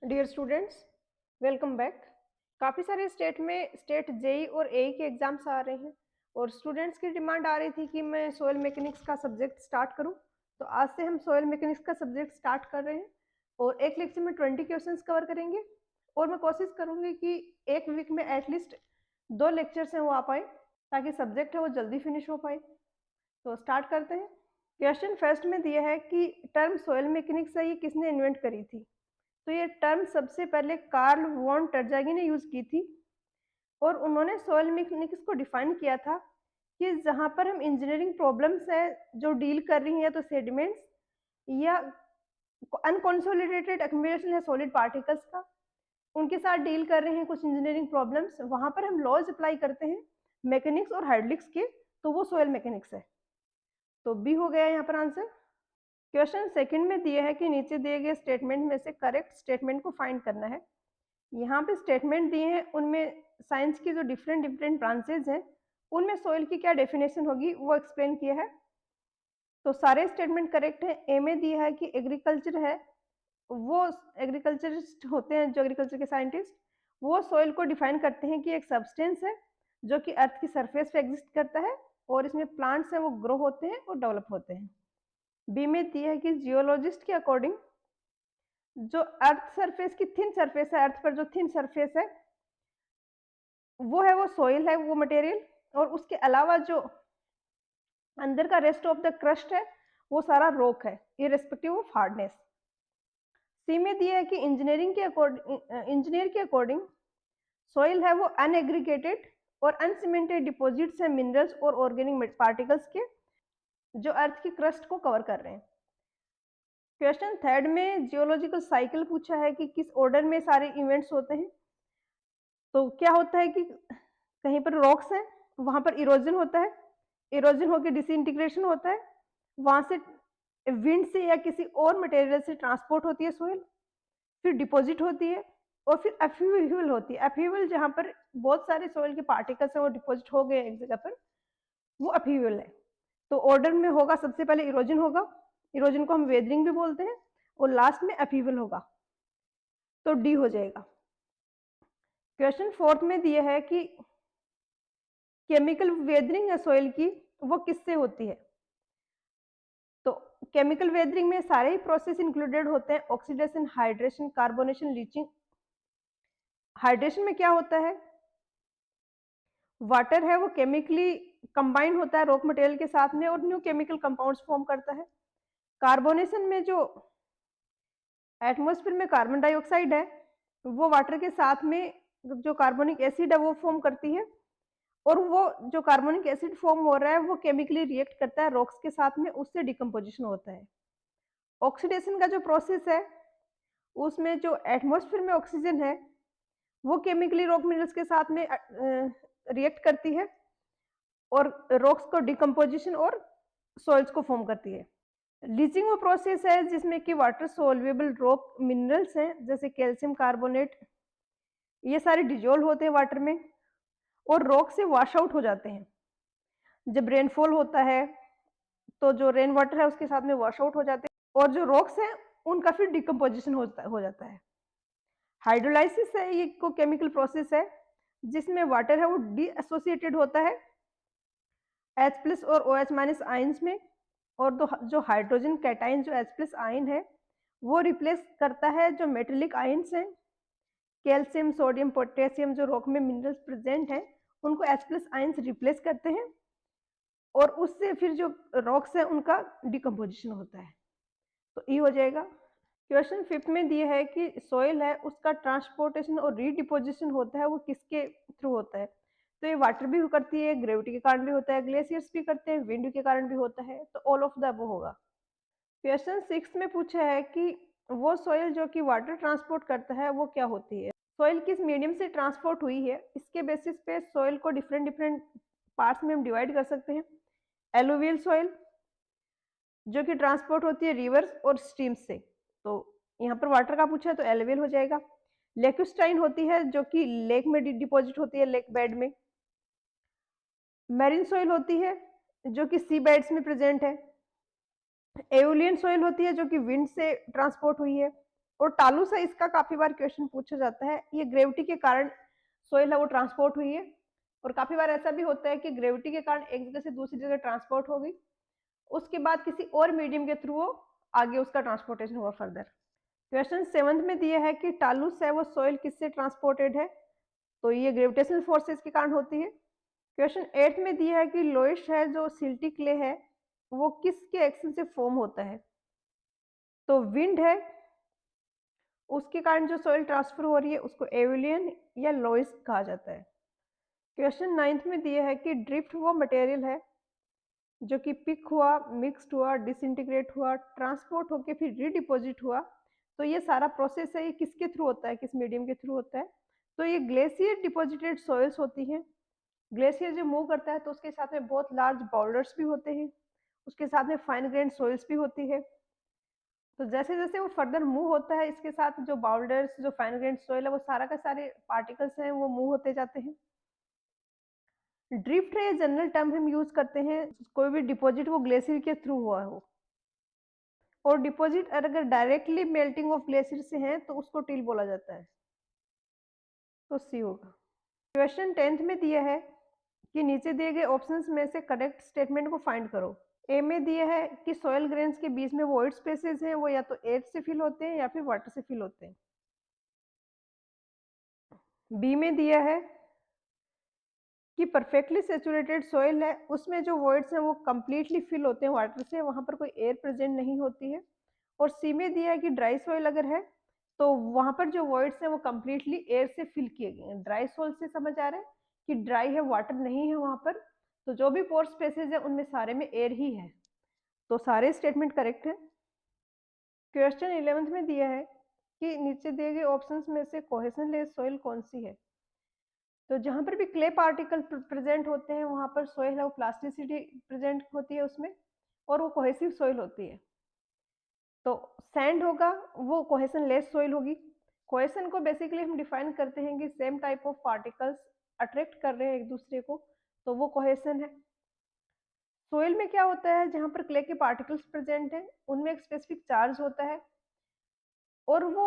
Dear students, welcome back. काफ़ी सारे state में स्टेट जेई और एई के एग्जाम्स आ रहे हैं और स्टूडेंट्स की डिमांड आ रही थी कि मैं सोयल मैकेनिक्स का सब्जेक्ट स्टार्ट करूं। तो आज से हम सोयल मैकेनिक्स का सब्जेक्ट स्टार्ट कर रहे हैं और एक लेक्चर में 20 क्वेश्चंस कवर करेंगे और मैं कोशिश करूंगी कि एक वीक में एटलीस्ट 2 लेक्चर्स हैं वो आ पाए ताकि सब्जेक्ट है वो जल्दी फिनिश हो पाए। तो स्टार्ट करते हैं। क्वेश्चन फर्स्ट में दिया है कि टर्म सोयल मैकेनिक्स है ये किसने इन्वेंट करी थी। तो ये टर्म सबसे पहले कार्ल वॉन टरजागी ने यूज की थी और उन्होंने सोयल मैकेनिक्स को डिफाइन किया था कि जहां पर हम इंजीनियरिंग प्रॉब्लम्स है जो डील कर रही हैं तो सेडिमेंट्स या अनकॉन्सोलिडेटेड एक्यूमुलेशन है सॉलिड पार्टिकल्स का, उनके साथ डील कर रहे हैं कुछ इंजीनियरिंग प्रॉब्लम्स, वहां पर हम लॉज अप्लाई करते हैं मैकेनिक्स और हाइड्रोलिक्स के, तो वो सोयल मैकेनिक्स है। तो बी हो गया यहाँ पर आंसर। क्वेश्चन सेकंड में दिया है कि नीचे दिए गए स्टेटमेंट में से करेक्ट स्टेटमेंट को फाइंड करना है। यहाँ पे स्टेटमेंट दिए हैं, उनमें साइंस की जो डिफरेंट डिफरेंट ब्रांचेज हैं उनमें सोइल की क्या डेफिनेशन होगी वो एक्सप्लेन किया है। तो सारे स्टेटमेंट करेक्ट है। ए में दिया है कि एग्रीकल्चर है, वो एग्रीकल्चरिस्ट होते हैं जो एग्रीकल्चर के साइंटिस्ट, वो सोइल को डिफाइन करते हैं कि एक सब्सटेंस है जो कि अर्थ की सरफेस पे एग्जिस्ट करता है और इसमें प्लांट्स हैं वो ग्रो होते हैं और डेवलप होते हैं। बी में दिया है कि जियोलॉजिस्ट के अकॉर्डिंग जो अर्थ सरफेस की थिन सरफेस है, अर्थ पर जो थिन सरफेस है वो है वो सोइल है, वो मटेरियल, और उसके अलावा जो अंदर का रेस्ट ऑफ द क्रस्ट है वो सारा रॉक है इररेस्पेक्टिव ऑफ हार्डनेस। सी में दिया है कि इंजीनियर के अकॉर्डिंग सोइल है वो अनएग्रीगेटेड और अनसीमेंटेड डिपॉजिट्स है मिनरल्स और ऑर्गेनिक पार्टिकल्स के जो अर्थ की क्रस्ट को कवर कर रहे हैं। क्वेश्चन थर्ड में जियोलॉजिकल साइकिल पूछा है कि किस ऑर्डर में सारे इवेंट्स होते हैं। तो क्या होता है कि कहीं पर रॉक्स हैं वहां पर इरोजन होता है, इरोजन होकर डिसइंटीग्रेशन होता है, वहां से विंड से या किसी और मटेरियल से ट्रांसपोर्ट होती है सोइल, फिर डिपॉजिट होती है और फिर अपहीवल होती है। अपहीवल जहां पर बहुत सारे सोइल के पार्टिकल्स हैं वो डिपॉजिट हो गए एक जगह पर, वो अपहीवल है। तो ऑर्डर में होगा, सबसे पहले इरोजन होगा, इरोजन को हम वेदरिंग भी बोलते हैं, और लास्ट में अपहीवल होगा, तो डी हो जाएगा। क्वेश्चन फोर्थ में दिया है कि केमिकल वेदरिंग है सोइल की वो किससे होती है। तो केमिकल वेदरिंग में सारे ही प्रोसेस इंक्लूडेड होते हैं, oxidation, hydration, carbonation, leaching. Hydration में क्या होता है, वाटर है वो केमिकली कंबाइन होता है रॉक मटेरियल के साथ में और न्यू केमिकल कंपाउंड्स फॉर्म करता है। कार्बोनेशन में जो एटमॉस्फेयर में कार्बन डाइऑक्साइड है वो वाटर के साथ में जो कार्बोनिक एसिड है वो फॉर्म करती है, और वो जो कार्बोनिक एसिड फॉर्म हो रहा है वो केमिकली रिएक्ट करता है रॉक्स के साथ में, उससे डिकम्पोजिशन होता है। ऑक्सीडेशन का जो प्रोसेस है उसमें जो एटमॉस्फेयर में ऑक्सीजन है वो केमिकली रॉक मिनरल्स के साथ में रिएक्ट करती है और रॉक्स को डिकम्पोजिशन और सॉइल्स को फॉर्म करती है। लीचिंग वो प्रोसेस है जिसमें कि वाटर सोल्यूबल रॉक मिनरल्स हैं जैसे कैल्शियम कार्बोनेट, ये सारे डिजोल्व होते हैं वाटर में और रॉक से वॉश आउट हो जाते हैं। जब रेनफॉल होता है तो जो रेन वाटर है उसके साथ में वॉश आउट हो जाते हैं और जो रॉक्स हैं उनका फिर डिकम्पोजिशन हो जाता है। हाइड्रोलाइसिस है ये को केमिकल प्रोसेस है जिसमें वाटर है वो डी एसोसिएटेड होता है H+ और OH- आयंस में, और जो हाइड्रोजन कैटाइन जो H+ आयन है वो रिप्लेस करता है जो मेटेलिक आयंस हैं, कैल्शियम, सोडियम, पोटेशियम, जो रॉक में मिनरल्स प्रेजेंट हैं उनको H+ आयंस रिप्लेस करते हैं और उससे फिर जो रॉक्स हैं उनका डिकम्पोजिशन होता है, तो ई हो जाएगा। क्वेश्चन फिफ्थ में दिया है कि सॉइल है उसका ट्रांसपोर्टेशन और रीडिपोजिशन होता है वो किसके थ्रू होता है। तो ये वाटर भी करती है, ग्रेविटी के कारण भी होता है, ग्लेशियर्स भी करते हैं, विंड के कारण भी होता है, तो ऑल ऑफ द अबव होगा। क्वेश्चन सिक्स में पूछा है कि वो सॉइल जो कि वाटर ट्रांसपोर्ट करता है वो क्या होती है। सॉइल किस मीडियम से ट्रांसपोर्ट हुई है इसके बेसिस पे सॉइल को डिफरेंट डिफरेंट पार्ट्स में हम डिवाइड कर सकते हैं। एलुवियल सॉइल जो कि ट्रांसपोर्ट होती है रिवर्स और स्ट्रीम्स से, तो यहाँ पर वाटर का पूछा है तो एलुवियल हो जाएगा। लेक्यूस्टाइन होती है जो कि लेक में डिपॉजिट होती है, लेक बेड में। मैरीन सॉइल होती है जो कि सी बेड्स में प्रेजेंट है। एओलियन सॉइल होती है जो कि विंड से ट्रांसपोर्ट हुई है। और टालू से इसका काफी बार क्वेश्चन पूछा जाता है। ये ग्रेविटी के कारण सोइल है वो ट्रांसपोर्ट हुई है, और काफी बार ऐसा भी होता है कि ग्रेविटी के कारण एक जगह से दूसरी जगह ट्रांसपोर्ट हो गई, उसके बाद किसी और मीडियम के थ्रू वो आगे उसका ट्रांसपोर्टेशन हुआ फर्दर। क्वेश्चन 7th में दिया है कि टालूस है वो सोइल किससे ट्रांसपोर्टेड है, तो ये ग्रेविटेशनल फोर्सेस के कारण होती है। क्वेश्चन 8 में दिया है कि लोइश है जो सिल्टी क्ले है वो किसके एक्शन से फॉर्म होता है, तो विंड है उसके कारण जो सॉइल ट्रांसफर हो रही है उसको एविलियन या लोइस कहा जाता है। क्वेश्चन 9th में दिया है कि ड्रिफ्ट वो मटेरियल है जो कि पिक हुआ, मिक्स्ड हुआ, डिसइंटीग्रेट हुआ, ट्रांसपोर्ट होके फिर रीडिपोजिट हुआ, तो ये सारा प्रोसेस है ये किसके थ्रू होता है, किस मीडियम के थ्रू होता है, तो ये ग्लेशियर डिपॉजिटेड सॉइल्स होती हैं। ग्लेशियर जो मूव करता है तो उसके साथ में बहुत लार्ज बाउल्डर्स भी होते हैं, उसके साथ में फाइन ग्रेन सॉइल्स भी होती है। तो जैसे जैसे वो फर्दर मूव होता है इसके साथ जो बाउल्डर्स, जो फाइन ग्रेन सॉइल है, वो सारा का सारे पार्टिकल्स हैं वो मूव होते जाते हैं। ड्रिफ्ट है जनरल टर्म हम यूज करते हैं कोई भी डिपॉजिट वो ग्लेशियर के थ्रू हुआ हो, और डिपॉजिट अगर डायरेक्टली मेल्टिंग ऑफ ग्लेशियर से है तो उसको टिल बोला जाता है, तो सी होगा। क्वेश्चन 10th में दिया है कि नीचे दिए गए ऑप्शंस में से करेक्ट स्टेटमेंट को फाइंड करो। ए में दिया है कि सॉइल ग्रेन्स के बीच में वॉइड स्पेसेस हैं वो या तो एयर से फिल होते हैं या फिर वाटर से फिल होते हैं। बी में दिया है कि परफेक्टली सेचुरेटेड सॉइल है उसमें जो वॉइड्स हैं वो कंप्लीटली फिल होते हैं वाटर से, वहां पर कोई एयर प्रेजेंट नहीं होती है। और सी में दिया है कि ड्राई सॉइल अगर है तो वहां पर जो वॉइड्स हैं वो कंप्लीटली एयर से फिल किए गए हैं। ड्राई सॉइल से समझ आ रहा है कि ड्राई है, वाटर नहीं है वहां पर, तो जो भी पोर स्पेसेस है उनमें सारे में एयर ही है, तो सारे स्टेटमेंट करेक्ट है। क्वेश्चन 11th में दिया है कि नीचे दिए गए ऑप्शंस में से कोहेशन लेस सॉइल कौन सी है, तो जहां पर भी क्ले पार्टिकल प्रेजेंट होते हैं वहां पर सॉइल है वो प्लास्टिसिटी प्रेजेंट होती है उसमें, और वो कोहेसिव सॉइल होती है। तो सैंड होगा वो कोहेशन लेस सॉइल होगी। कोहेशन को बेसिकली हम डिफाइन करते हैं कि same type of particles attract कर रहे हैं एक दूसरे को, तो वो कोहेशन है। सोइल में क्या होता है जहां पर क्ले के पार्टिकल्स प्रेजेंट हैं उनमें एक स्पेसिफिक चार्ज होता है, और वो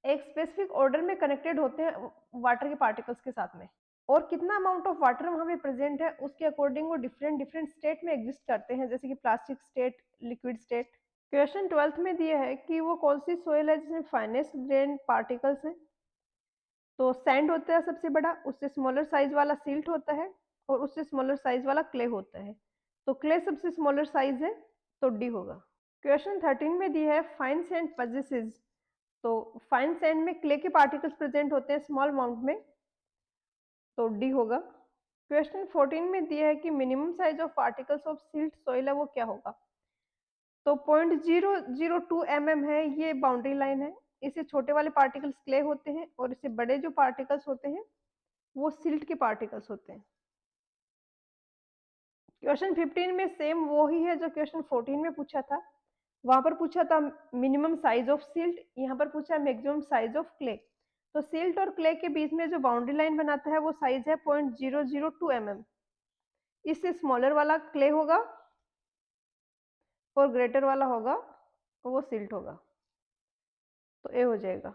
एक स्पेसिफिक ऑर्डर में कनेक्टेड होते हैं वाटर के पार्टिकल्स के साथ में, और कितना अमाउंट ऑफ वाटर वहां पे प्रेजेंट है उसके अकॉर्डिंग वो डिफरेंट डिफरेंट स्टेट में एग्जिस्ट करते हैं, जैसे कि plastic state, liquid state. Question 12th में दिया है कि वो कौन सी सोइल है जिसमें फाइनेस्ट ग्रेन पार्टिकल्स हैं, तो सैंड होता है सबसे बड़ा, उससे स्मॉलर साइज वाला सिल्ट होता है, और उससे स्मॉलर साइज वाला क्ले होता है, तो क्ले सबसे स्मॉलर साइज है, तो डी होगा। क्वेश्चन 13 में दिया है फाइन सैंड पजेसेस, तो फाइन सैंड में क्ले के पार्टिकल्स प्रेजेंट होते हैं स्मॉल अमाउंट में, तो डी होगा। क्वेश्चन 14 में दिया है कि minimum size of particles of silt soil है वो क्या होगा, तो 0.002 mm है, ये बाउंड्री लाइन है। इससे छोटे वाले पार्टिकल्स क्ले होते हैं और इससे बड़े जो पार्टिकल्स होते हैं वो सिल्ट के पार्टिकल्स होते हैं। क्वेश्चन 15 में सेम वो ही है जो क्वेश्चन 14 में पूछा था, वहां पर पूछा था मिनिमम साइज ऑफ सिल्ट, यहाँ पर पूछा मैक्सिमम साइज ऑफ क्ले। तो सिल्ट और क्ले के बीच में जो बाउंड्री लाइन बनाता है वो साइज है 0.002 mm। इससे स्मॉलर वाला क्ले होगा और ग्रेटर वाला होगा वो सिल्ट होगा, तो ए हो जाएगा।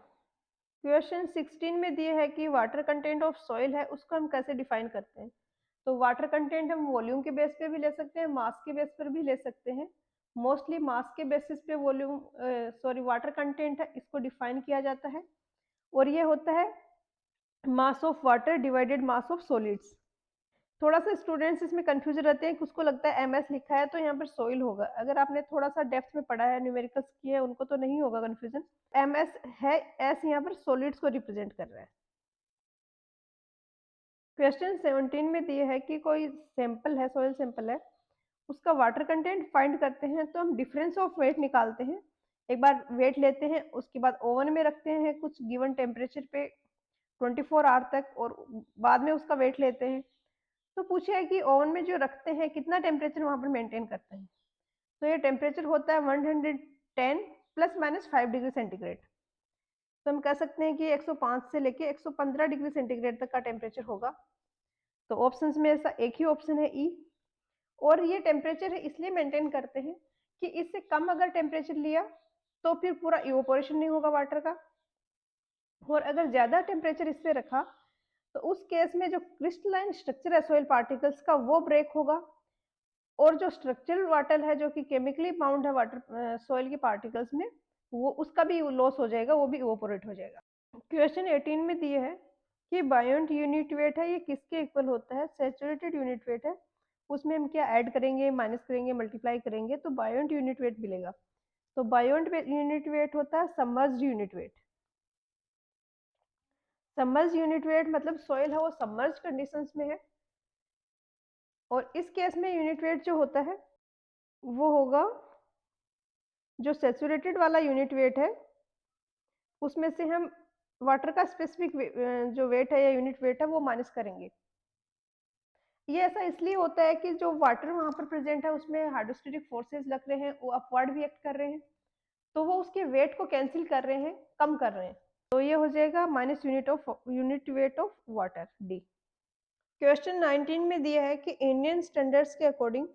क्वेश्चन 16 में दिए है कि वाटर कंटेंट ऑफ सॉइल है उसको हम कैसे डिफाइन करते हैं, तो वाटर कंटेंट हम वॉल्यूम के बेस पे भी ले सकते हैं, मास के बेस पर भी ले सकते हैं। मोस्टली मास के बेसिस पे वॉल्यूम सॉरी वाटर कंटेंट है इसको डिफाइन किया जाता है, और ये होता है mass of water divided mass of solids. थोड़ा सा स्टूडेंट्स इसमें कंफ्यूज रहते हैं कि उसको लगता है एमएस लिखा है तो यहाँ पर सोइल होगा, अगर आपने थोड़ा सा डेप्थ में पढ़ा है, न्यूमेरिकल्स किए हैं, उनको तो नहीं होगा कंफ्यूजन। एमएस है, एस यहाँ पर सॉलिड्स को रिप्रेजेंट कर रहा है। क्वेश्चन 17 में दिए है कि कोई सैंपल है, सॉइल सैंपल है, उसका वाटर कंटेंट फाइंड करते हैं, तो हम डिफरेंस ऑफ वेट निकालते हैं। एक बार वेट लेते हैं उसके बाद ओवन में रखते हैं कुछ गिवन टेम्परेचर पे 24 आवर तक, और बाद में उसका वेट लेते हैं। तो पूछे है कि ओवन में जो रखते हैं कितना टेम्परेचर वहां पर मेंटेन करते हैं, तो ये टेम्परेचर होता है 110 प्लस माइनस 5 डिग्री सेंटीग्रेड। तो हम कह सकते हैं कि 105 से लेके 115 डिग्री सेंटीग्रेड तक का टेम्परेचर होगा, तो ऑप्शंस में ऐसा एक ही ऑप्शन है ई। और ये टेम्परेचर इसलिए मेंटेन करते हैं कि इससे कम अगर टेम्परेचर लिया तो फिर पूरा इवोपोरेशन नहीं होगा वाटर का। और अगर ज़्यादा टेम्परेचर इससे रखा तो उस केस में जो क्रिस्टलाइन स्ट्रक्चर है सॉइल पार्टिकल्स का वो ब्रेक होगा, और जो स्ट्रक्चरल वाटर है जो कि केमिकली बाउंड है वाटर सॉइल के पार्टिकल्स में, वो उसका भी लॉस हो जाएगा, वो भी इवोपोरेट हो जाएगा। क्वेश्चन 18 में दिए है कि बायोंट यूनिट वेट है ये किसके इक्वल होता है? सैचुरेटेड यूनिट वेट है, उसमें हम क्या ऐड करेंगे, माइनस करेंगे, मल्टीप्लाई करेंगे तो बायोंट यूनिट वेट मिलेगा। तो बायोंट यूनिट वेट होता है submerged unit weight. Submerged unit weight मतलब सॉइल है वो सबमर्ज्ड कंडीशंस में है, और इस केस में यूनिट वेट जो होता है वो होगा जो सैचुरेटेड वाला यूनिट वेट है उसमें से हम वाटर का स्पेसिफिक जो वेट है या यूनिट वेट है वो माइनस करेंगे। ये ऐसा इसलिए होता है कि जो वाटर वहाँ पर प्रेजेंट है उसमें हाइड्रोस्टैटिक फोर्सेस लग रहे हैं, वो अपवर्ड भी एक्ट कर रहे हैं, तो वो उसके वेट को कैंसिल कर रहे हैं, कम कर रहे हैं। तो ये हो जाएगा minus unit weight of water, D. Question 19 में दिया है कि इंडियन स्टैंडर्ड्स के अकॉर्डिंग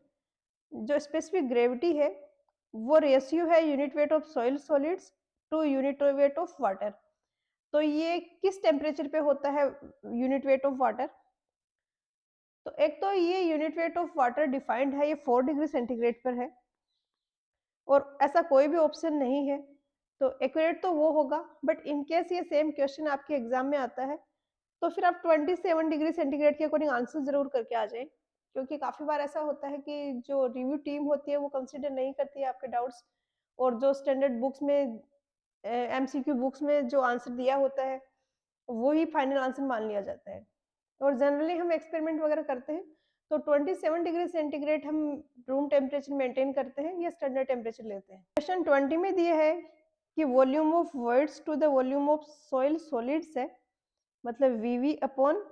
जो स्पेसिफिक ग्रेविटी है वो रेशियो है unit weight of soil solids to unit weight of water. तो ये किस टेम्परेचर पे होता है यूनिट वेट ऑफ वाटर? तो एक तो ये unit weight of water defined है, ये 4 डिग्री सेंटीग्रेड पर है, और ऐसा कोई भी ऑप्शन नहीं है, तो एक्यूरेट तो वो होगा। बट इन केस ये सेम क्वेश्चन आपके एग्जाम में आता है तो फिर आप 27 डिग्री सेंटीग्रेड के अकॉर्डिंग आंसर जरूर करके आ जाएं, क्योंकि काफी बार ऐसा होता है कि जो रिव्यू टीम होती है वो कंसिडर नहीं करती है आपके डाउट्स, और जो स्टैंडर्ड बुक्स में एमसीक्यू बुक्स में जो आंसर दिया होता है वो ही फाइनल आंसर मान लिया जाता है। और जनरली हम एक्सपेरिमेंट वगैरह करते हैं तो 27 डिग्री सेंटीग्रेड हम रूम टेम्परेचर मेंटेन करते हैं या स्टैंडर्ड टेम्परेचर लेते हैं। क्वेश्चन 20 में दिया है कि volume of voids to the volume of soil solids है, मतलब वीवी अपॉन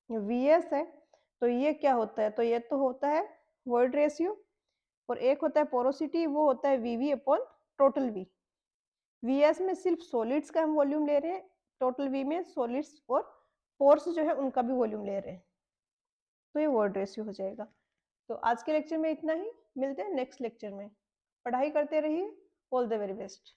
वीएस है, तो ये क्या होता है? तो ये तो होता है वर्ड रेशियो, और एक होता है पोरोसिटी, वो होता है वीवी अपॉन टोटल वी। वीएस में सिर्फ सॉलिड्स का हम वॉल्यूम ले रहे हैं, टोटल वी में सॉलिड्स और पोर्स जो है उनका भी वॉल्यूम ले रहे हैं, तो ये वर्ड रेशियो हो जाएगा। तो आज के लेक्चर में इतना ही, मिलते हैं नेक्स्ट लेक्चर में। पढ़ाई करते रहिए, ऑल द वेरी बेस्ट।